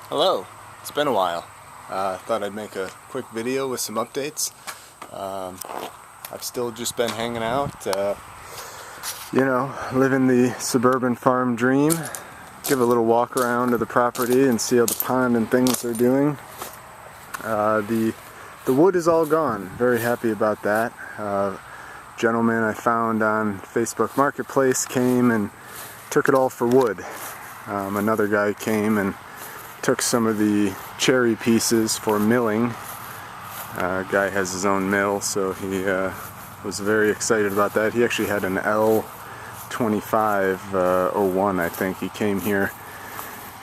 Hello, it's been a while. Thought I'd make a quick video with some updates. I've still just been hanging out, living the suburban farm dream. Give a little walk around to the property and see how the pond and things are doing. The wood is all gone. Very happy about that. Gentleman I found on Facebook Marketplace came and took it all for wood. Another guy came and took some of the cherry pieces for milling. Guy has his own mill, so he was very excited about that. He actually had an L2501, I think. He came here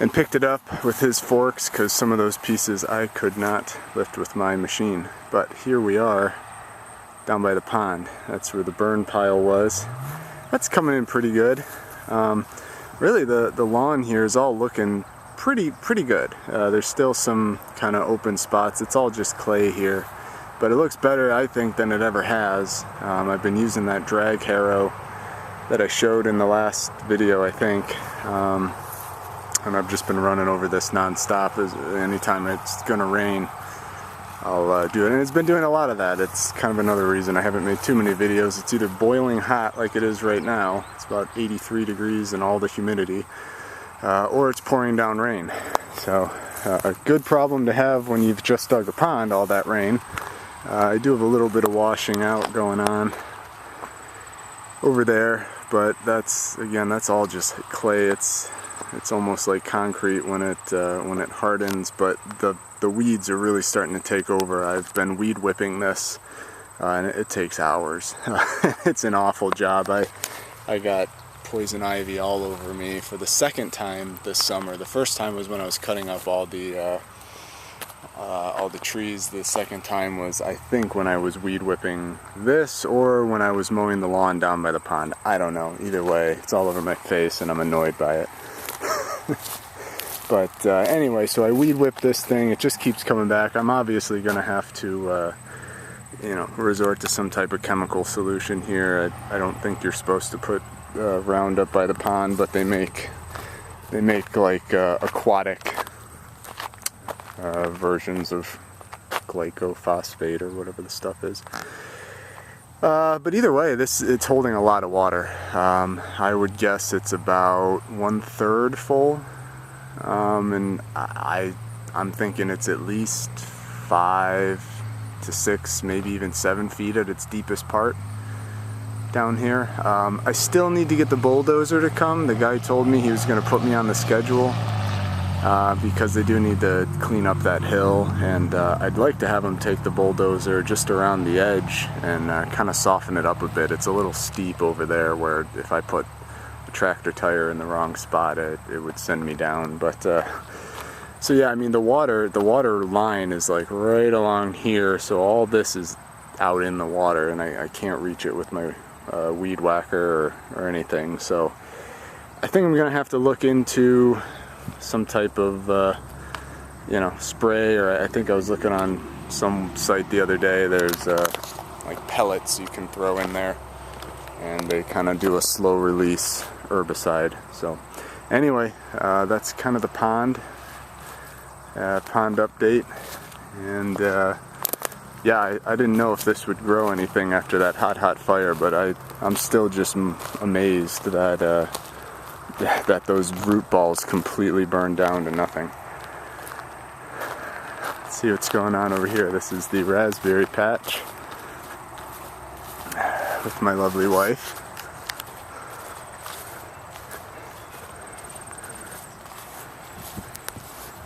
and picked it up with his forks because some of those pieces I could not lift with my machine. But here we are down by the pond. That's where the burn pile was. That's coming in pretty good. Really the lawn here is all looking pretty good. There's still some kind of open spots. It's all just clay here, but it looks better, I think, than it ever has. I've been using that drag harrow that I showed in the last video, I think, and I've just been running over this non-stop. Anytime it's gonna rain, I'll do it, and it's been doing a lot of that. It's kind of another reason I haven't made too many videos. It's either boiling hot like it is right now, it's about 83 degrees and all the humidity, or it's pouring down rain. So a good problem to have when you've just dug a pond, all that rain. I do have a little bit of washing out going on over there, but that's all just clay. It's almost like concrete when it hardens, but the weeds are really starting to take over. I've been weed whipping this, and it takes hours. It's an awful job. I got poison ivy all over me for the second time this summer. The first time was when I was cutting up all the trees. The second time was, I think, when I was weed whipping this, or when I was mowing the lawn down by the pond. I don't know. Either way, it's all over my face and I'm annoyed by it. But anyway, so I weed whip this thing. It just keeps coming back. I'm obviously going to have to resort to some type of chemical solution here. I don't think you're supposed to put Roundup by the pond, but they make like aquatic versions of glycophosphate or whatever the stuff is. But either way, it's holding a lot of water. I would guess it's about 1/3 full, and I'm thinking it's at least 5 to 6, maybe even 7 feet at its deepest part down here. I still need to get the bulldozer to come. The guy told me he was going to put me on the schedule because they do need to clean up that hill, and I'd like to have him take the bulldozer just around the edge and kind of soften it up a bit. It's a little steep over there where if I put a tractor tire in the wrong spot, it would send me down. But so yeah, I mean, the water line is like right along here, so all this is out in the water, and I can't reach it with my weed whacker or anything. So I think I'm gonna have to look into some type of spray, or I think I was looking on some site the other day. There's like pellets you can throw in there, and they kind of do a slow release herbicide. So anyway, that's kind of the pond update. And yeah, I didn't know if this would grow anything after that hot fire, but I'm still just amazed that those root balls completely burned down to nothing. Let's see what's going on over here. This is the raspberry patch with my lovely wife.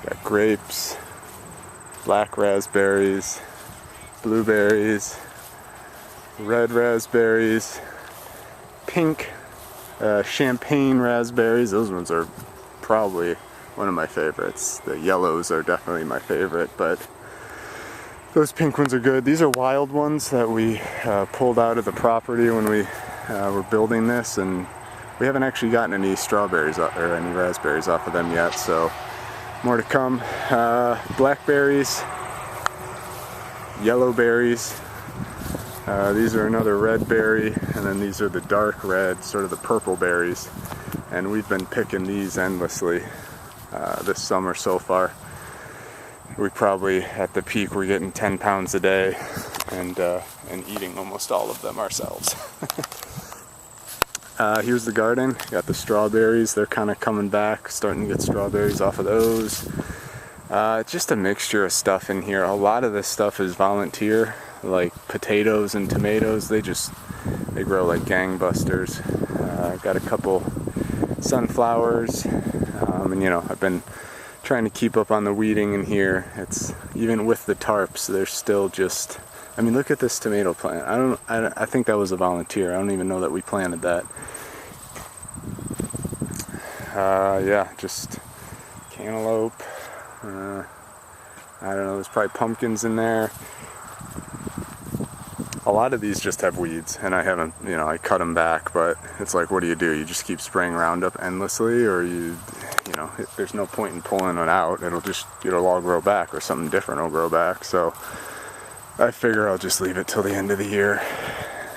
Got grapes, black raspberries, blueberries, red raspberries, pink champagne raspberries. Those ones are probably one of my favorites. The yellows are definitely my favorite, but those pink ones are good. These are wild ones that we pulled out of the property when we were building this, and we haven't actually gotten any strawberries or any raspberries off of them yet, so more to come. Blackberries, yellow berries. These are another red berry, and then these are the dark red, sort of the purple berries. And we've been picking these endlessly this summer so far. we probably, at the peak, we're getting 10 pounds a day and eating almost all of them ourselves. Here's the garden. Got the strawberries. They're kind of coming back, starting to get strawberries off of those. Just a mixture of stuff in here. A lot of this stuff is volunteer, like potatoes and tomatoes. They grow like gangbusters. Got a couple sunflowers, and I've been trying to keep up on the weeding in here. It's even with the tarps, they're still just. I mean, look at this tomato plant. I think that was a volunteer. I don't even know that we planted that. Yeah, just cantaloupe. I don't know. There's probably pumpkins in there. A lot of these just have weeds, and I haven't, I cut them back, but it's like, what do? You just keep spraying Roundup endlessly, or there's no point in pulling it out. It'll all grow back, or something different will grow back. So I figure I'll just leave it till the end of the year,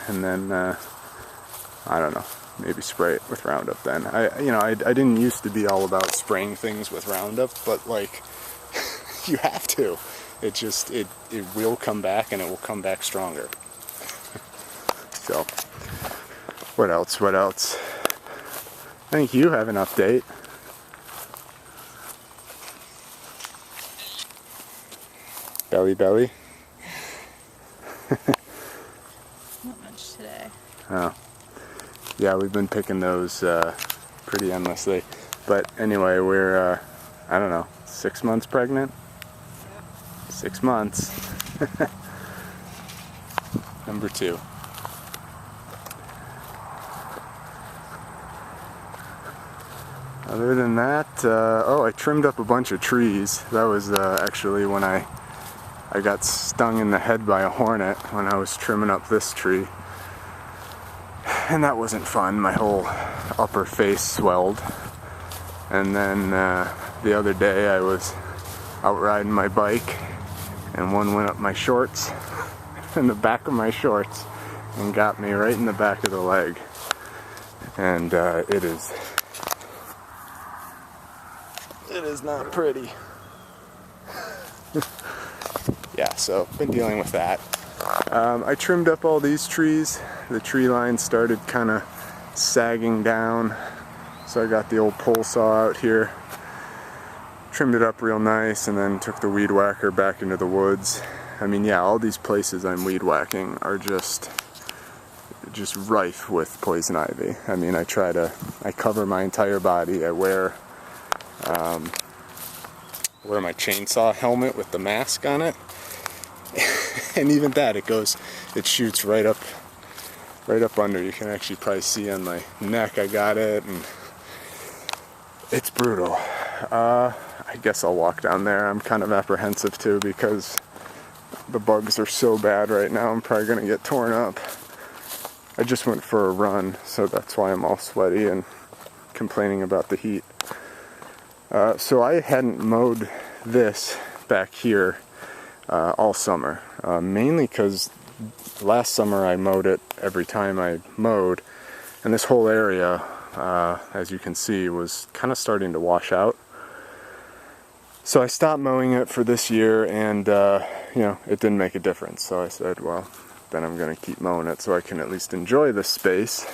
and then, I don't know, maybe spray it with Roundup then. I didn't used to be all about spraying things with Roundup, but like, you have to. It will come back, and it will come back stronger. So, what else? I think you have an update. Belly? Not much today. Oh. Yeah, we've been picking those pretty endlessly. But anyway, we're, I don't know, 6 months pregnant? Yep. 6 months. Number 2. Other than that, I trimmed up a bunch of trees. That was actually when I got stung in the head by a hornet when I was trimming up this tree. And that wasn't fun. My whole upper face swelled. And then the other day I was out riding my bike, and one went up my shorts, in the back of my shorts, and got me right in the back of the leg. And it is not pretty. Yeah, so been dealing with that. I trimmed up all these trees. The tree line started kind of sagging down, so I got the old pole saw out here, trimmed it up real nice, and then took the weed whacker back into the woods. I mean, yeah, all these places I'm weed whacking are just rife with poison ivy. I mean, I cover my entire body. I wear my chainsaw helmet with the mask on it. And even that, it shoots right up under. You can actually probably see on my neck I got it, and it's brutal. I guess I'll walk down there. I'm kind of apprehensive too, because the bugs are so bad right now. I'm probably gonna get torn up. I just went for a run, so that's why I'm all sweaty and complaining about the heat. So I hadn't mowed this back here all summer, mainly because last summer I mowed it every time I mowed, and this whole area, as you can see, was kind of starting to wash out. So I stopped mowing it for this year, and it didn't make a difference. So I said, well, then I'm going to keep mowing it so I can at least enjoy the space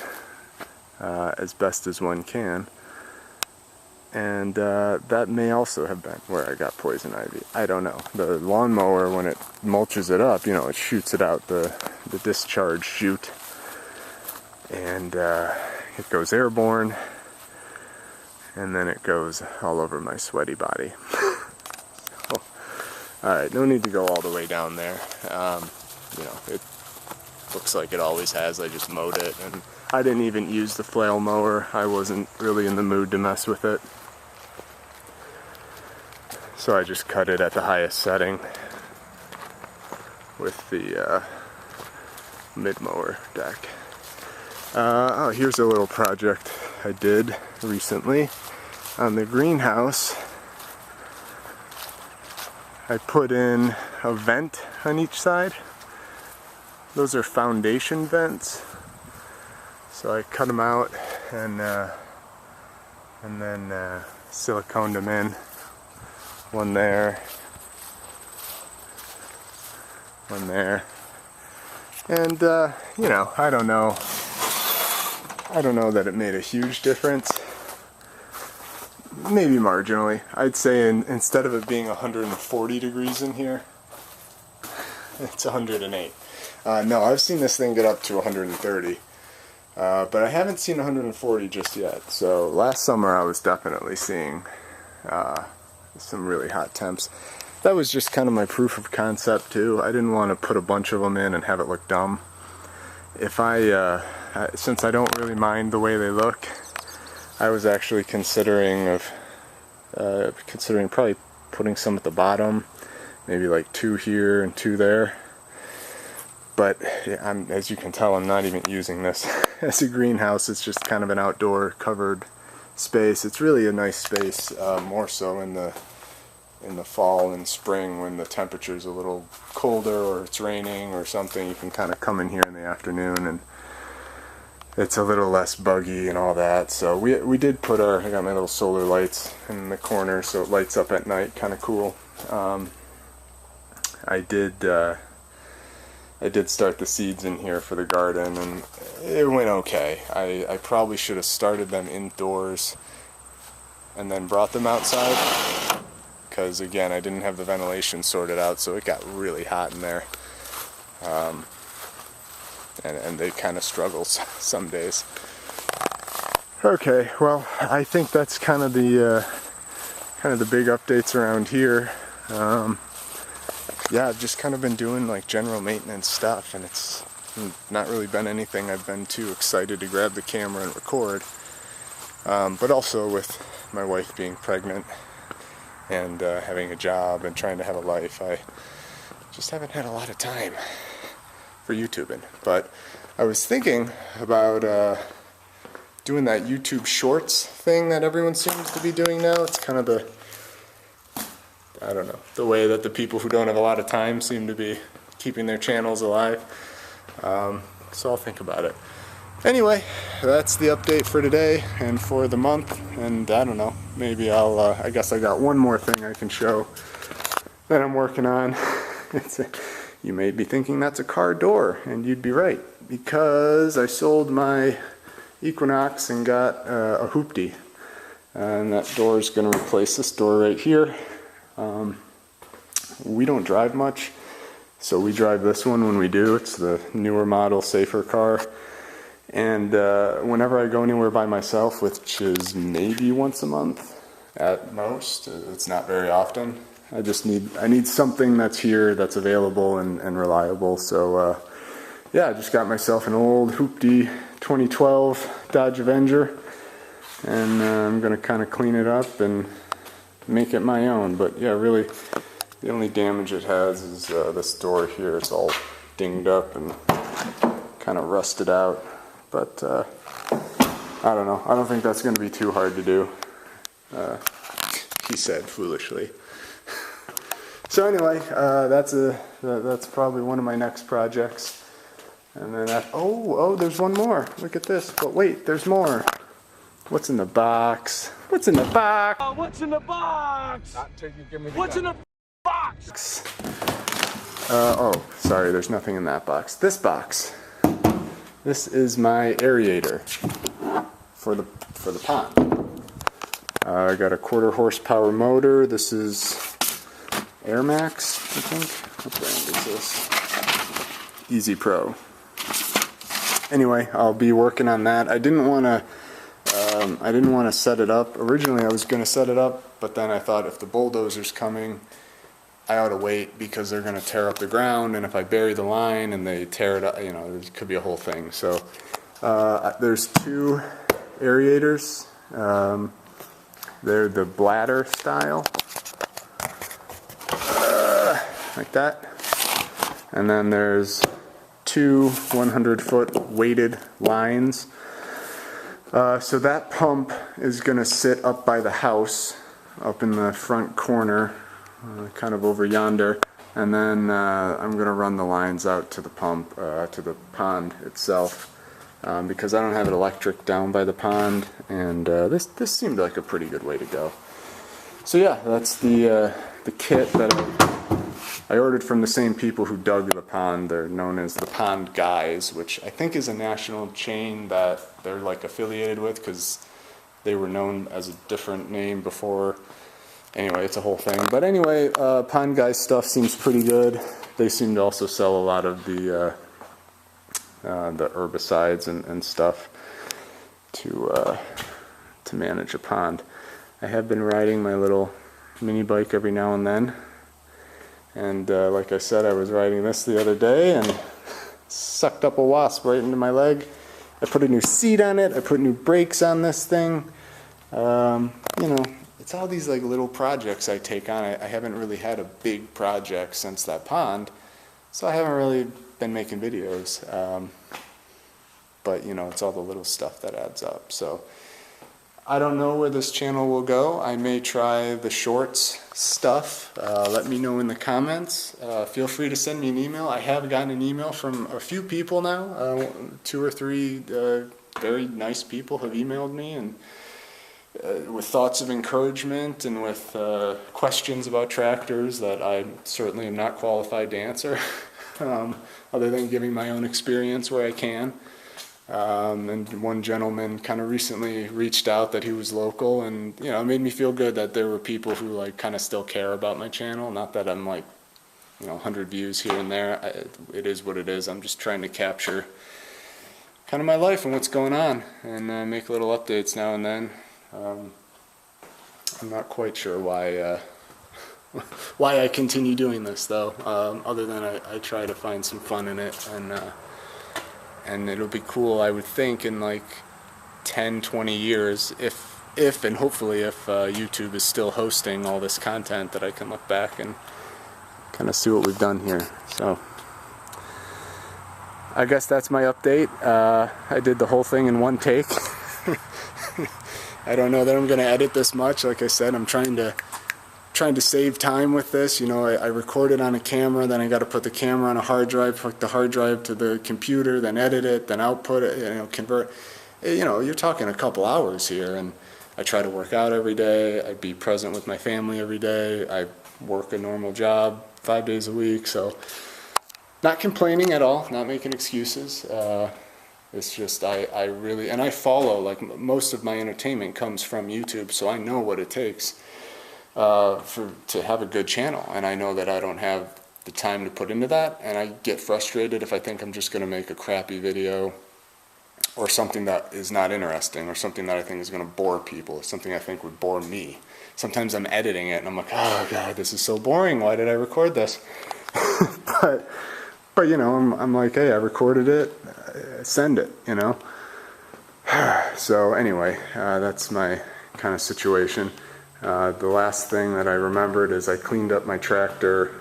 as best as one can. And that may also have been where I got poison ivy. I don't know. The lawnmower, when it mulches it up, it shoots it out, the discharge chute, and it goes airborne, and then it goes all over my sweaty body. So, alright, no need to go all the way down there. It looks like it always has. I just mowed it, and I didn't even use the flail mower. I wasn't really in the mood to mess with it. So I just cut it at the highest setting with the mid-mower deck. Here's a little project I did recently on the greenhouse. I put in a vent on each side. Those are foundation vents. So I cut them out and then siliconed them in. One there, one there. And, you know, I don't know that it made a huge difference. Maybe marginally. I'd say instead of it being 140 degrees in here, it's 108. No, I've seen this thing get up to 130. But I haven't seen 140 just yet. So last summer I was definitely seeing some really hot temps. That was just kind of my proof of concept too. I didn't want to put a bunch of them in and have it look dumb. If since I don't really mind the way they look, I was actually considering probably putting some at the bottom, maybe like 2 here and 2 there. But yeah, as you can tell, I'm not even using this as a greenhouse. It's just kind of an outdoor covered space. It's really a nice space, more so in the fall and spring when the temperature's a little colder or it's raining or something. You can kind of come in here in the afternoon and it's a little less buggy and all that. So we did put I got my little solar lights in the corner so it lights up at night, kind of cool. I did start the seeds in here for the garden and it went okay. I probably should have started them indoors and then brought them outside, because again I didn't have the ventilation sorted out, so it got really hot in there. And they kind of struggle some days. Okay, well, I think that's kind of the big updates around here. Yeah, I've just kind of been doing like general maintenance stuff, and it's not really been anything I've been too excited to grab the camera and record. But also with my wife being pregnant and having a job and trying to have a life, I just haven't had a lot of time for YouTubing. But I was thinking about doing that YouTube Shorts thing that everyone seems to be doing now. It's kind of the way that the people who don't have a lot of time seem to be keeping their channels alive. So I'll think about it. Anyway, that's the update for today and for the month. And I don't know, maybe I guess I got one more thing I can show that I'm working on. You may be thinking that's a car door, and you'd be right, because I sold my Equinox and got a hoopty. And that door is going to replace this door right here. We don't drive much, so we drive this one when we do. It's the newer model, safer car. And whenever I go anywhere by myself, which is maybe once a month at most, it's not very often, I need something that's here, that's available and reliable. So yeah, I just got myself an old hoopty 2012 Dodge Avenger, and I'm going to kind of clean it up and make it my own. But yeah, really the only damage it has is this door here. It's all dinged up and kind of rusted out. But I don't know. I don't think that's going to be too hard to do, he said foolishly. So anyway, that's probably one of my next projects. And then oh, there's one more. Look at this. But wait, there's more. What's in the box? What's in the box? What's in the box? What's in the box? Oh, sorry, there's nothing in that box. This box. This is my aerator for the pond. I got a 1/4 horsepower motor. This is Air Max, I think. What brand is this? Easy Pro. Anyway, I'll be working on that. I didn't want to set it up. Originally, I was going to set it up, but then I thought if the bulldozer's coming, I ought to wait, because they're going to tear up the ground, and if I bury the line and they tear it up, it could be a whole thing. So there's 2 aerators. They're the bladder style, like that. And then there's 2 100-foot weighted lines. So that pump is going to sit up by the house, up in the front corner, kind of over yonder, and then I'm going to run the lines out to the pump, to the pond itself, because I don't have it electric down by the pond, and this seemed like a pretty good way to go. So yeah, that's the kit that I ordered from the same people who dug the pond. They're known as the Pond Guys, which I think is a national chain that they're like affiliated with, because they were known as a different name before. Anyway, it's a whole thing. But anyway, Pond Guys stuff seems pretty good. They seem to also sell a lot of the herbicides and stuff to manage a pond. I have been riding my little mini bike every now and then. And like I said, I was riding this the other day and sucked up a wasp right into my leg. I put a new seat on it. I put new brakes on this thing. You know, it's all these like little projects I take on. I haven't really had a big project since that pond, so I haven't really been making videos. But you know, it's all the little stuff that adds up. So I don't know where this channel will go. I may try the shorts stuff. Let me know in the comments. Feel free to send me an email. I have gotten an email from a few people now. 2 or 3 very nice people have emailed me, and with thoughts of encouragement and with questions about tractors that I certainly am not qualified to answer, other than giving my own experience where I can. And one gentleman kind of recently reached out that he was local, and you know, it made me feel good that there were people who like kind of still care about my channel. Not that I'm like, you know, 100 views here and there. It is what it is. I'm just trying to capture kind of my life and what's going on, and make little updates now and then. I'm not quite sure why I continue doing this though, other than I try to find some fun in it, and it'll be cool, I would think, in like 10-20 years, if and hopefully if YouTube is still hosting all this content, that I can look back and kind of see what we've done here. So I guess that's my update. I did the whole thing in one take. I don't know that I'm going to edit this much. Like I said, I'm trying to save time with this. You know, I record it on a camera, then I got to put the camera on a hard drive, hook the hard drive to the computer, then edit it, then output it, you know, convert. You know, you're talking a couple hours here, and I try to work out every day. I be present with my family every day. I work a normal job 5 days a week, so not complaining at all, not making excuses. It's just I really, and I follow, like most of my entertainment comes from YouTube, so I know what it takes to have a good channel, and I know that I don't have the time to put into that, and I get frustrated if I think I'm just going to make a crappy video or something that is not interesting, or something that I think is going to bore people, or something I think would bore me. Sometimes I'm editing it and I'm like, oh god, this is so boring, why did I record this? but you know, I'm like, hey, I recorded it, send it, you know. So anyway, that's my kind of situation. The last thing that I remembered is I cleaned up my tractor.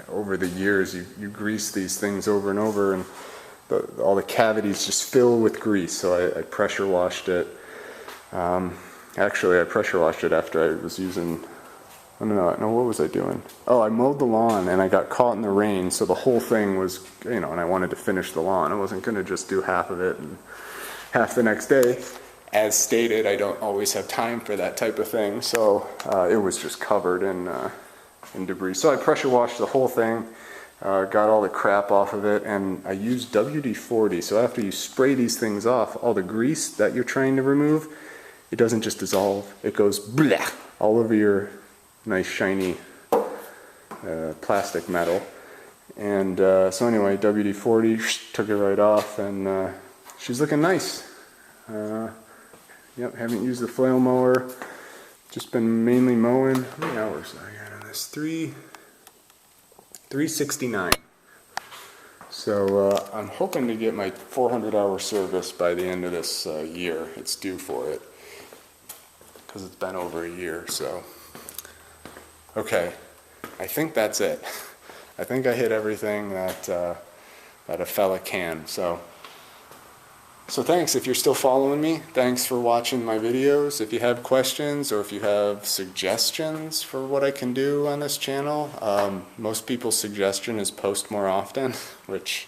Over the years, you grease these things over and over, and all the cavities just fill with grease, so I pressure washed it. Actually, I pressure washed it after I was using, I don't know, what was I doing? Oh, I mowed the lawn and I got caught in the rain, so the whole thing was, you know, and I wanted to finish the lawn. I wasn't going to just do half of it and half the next day. As stated, I don't always have time for that type of thing, so it was just covered in debris. So I pressure washed the whole thing, got all the crap off of it, and I used WD-40. So after you spray these things off, all the grease that you're trying to remove, it doesn't just dissolve, it goes blah, all over your nice shiny plastic metal. And so anyway, WD-40, took it right off, and she's looking nice. Yep, haven't used the flail mower, just been mainly mowing. How many hours did I got on this? 369. So I'm hoping to get my 400-hour service by the end of this year. It's due for it, because it's been over a year. So okay, I think that's it. I think I hit everything that a fella can. So thanks if you're still following me. Thanks for watching my videos. If you have questions or if you have suggestions for what I can do on this channel, most people's suggestion is post more often, which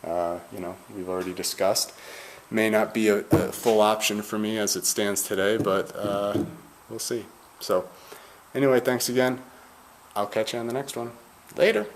you know, we've already discussed. May not be a full option for me as it stands today, but we'll see. So anyway, thanks again. I'll catch you on the next one. Later.